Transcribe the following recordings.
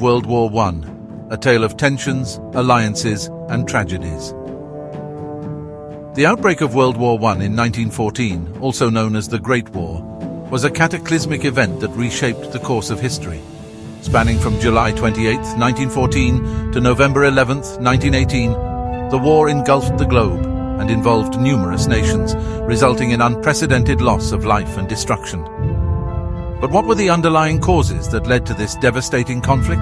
World War I, a tale of tensions, alliances, and tragedies. The outbreak of World War I in 1914, also known as the Great War, was a cataclysmic event that reshaped the course of history. Spanning from July 28, 1914 to November 11, 1918, the war engulfed the globe and involved numerous nations, resulting in unprecedented loss of life and destruction. But what were the underlying causes that led to this devastating conflict?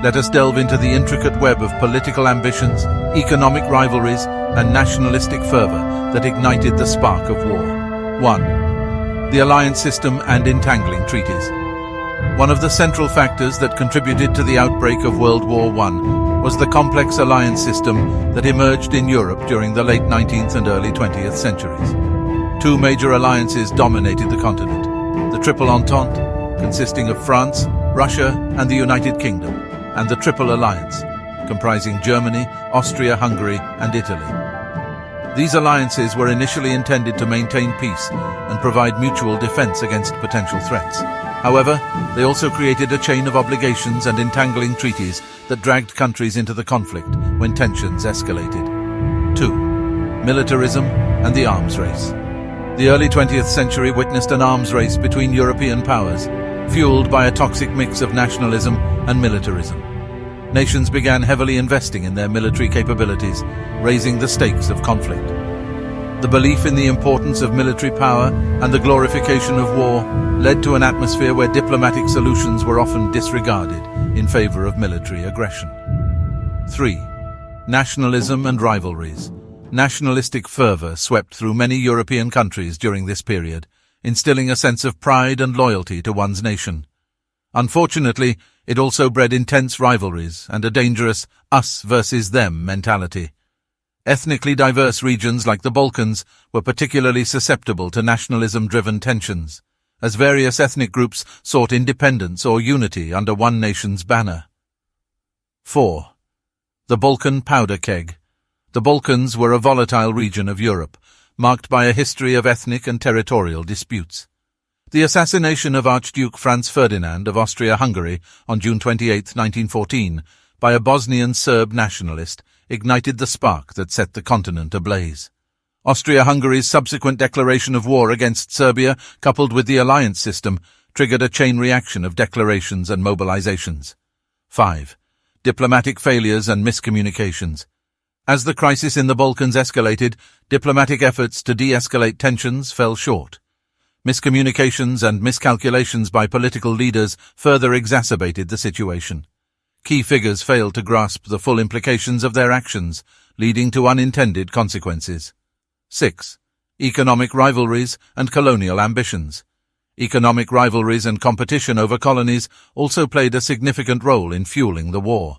Let us delve into the intricate web of political ambitions, economic rivalries, and nationalistic fervor that ignited the spark of war. 1. The alliance system and entangling treaties. One of the central factors that contributed to the outbreak of World War I was the complex alliance system that emerged in Europe during the late 19th and early 20th centuries. Two major alliances dominated the continent: the Triple Entente, consisting of France, Russia, and the United Kingdom, and the Triple Alliance, comprising Germany, Austria, Hungary, and Italy. These alliances were initially intended to maintain peace and provide mutual defense against potential threats. However, they also created a chain of obligations and entangling treaties that dragged countries into the conflict when tensions escalated. 2. Militarism and the arms race. The early 20th century witnessed an arms race between European powers, fueled by a toxic mix of nationalism and militarism. Nations began heavily investing in their military capabilities, raising the stakes of conflict. The belief in the importance of military power and the glorification of war led to an atmosphere where diplomatic solutions were often disregarded in favor of military aggression. 3. Nationalism and rivalries. Nationalistic fervor swept through many European countries during this period, instilling a sense of pride and loyalty to one's nation. Unfortunately, it also bred intense rivalries and a dangerous us versus them mentality. Ethnically diverse regions like the Balkans were particularly susceptible to nationalism-driven tensions, as various ethnic groups sought independence or unity under one nation's banner. 4. The Balkan powder keg. The Balkans were a volatile region of Europe, marked by a history of ethnic and territorial disputes. The assassination of Archduke Franz Ferdinand of Austria-Hungary on June 28, 1914, by a Bosnian Serb nationalist, ignited the spark that set the continent ablaze. Austria-Hungary's subsequent declaration of war against Serbia, coupled with the alliance system, triggered a chain reaction of declarations and mobilizations. 5. Diplomatic failures and miscommunications. As the crisis in the Balkans escalated, diplomatic efforts to de-escalate tensions fell short. Miscommunications and miscalculations by political leaders further exacerbated the situation. Key figures failed to grasp the full implications of their actions, leading to unintended consequences. 6. Economic rivalries and colonial ambitions. Economic rivalries and competition over colonies also played a significant role in fueling the war.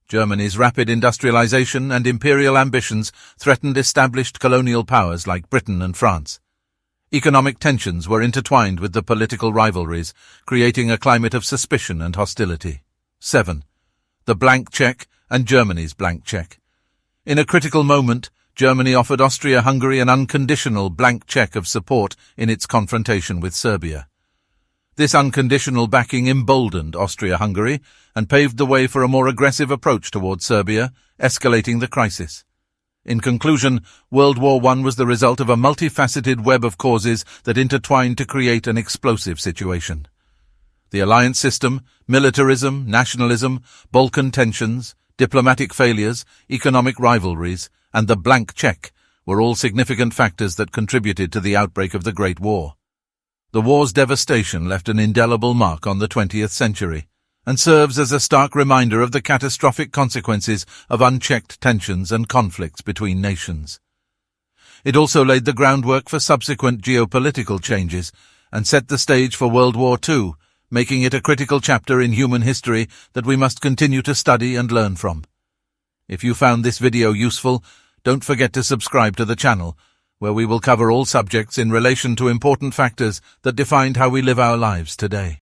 Germany's rapid industrialization and imperial ambitions threatened established colonial powers like Britain and France. Economic tensions were intertwined with the political rivalries, creating a climate of suspicion and hostility. 7. The blank check and Germany's blank check. In a critical moment, Germany offered Austria-Hungary an unconditional blank check of support in its confrontation with Serbia. This unconditional backing emboldened Austria-Hungary and paved the way for a more aggressive approach towards Serbia, escalating the crisis. In conclusion, World War I was the result of a multifaceted web of causes that intertwined to create an explosive situation. The alliance system, militarism, nationalism, Balkan tensions, diplomatic failures, economic rivalries, and the blank check were all significant factors that contributed to the outbreak of the Great War. The war's devastation left an indelible mark on the 20th century and serves as a stark reminder of the catastrophic consequences of unchecked tensions and conflicts between nations. It also laid the groundwork for subsequent geopolitical changes and set the stage for World War II, making it a critical chapter in human history that we must continue to study and learn from. If you found this video useful, don't forget to subscribe to the channel, where we will cover all subjects in relation to important factors that defined how we live our lives today.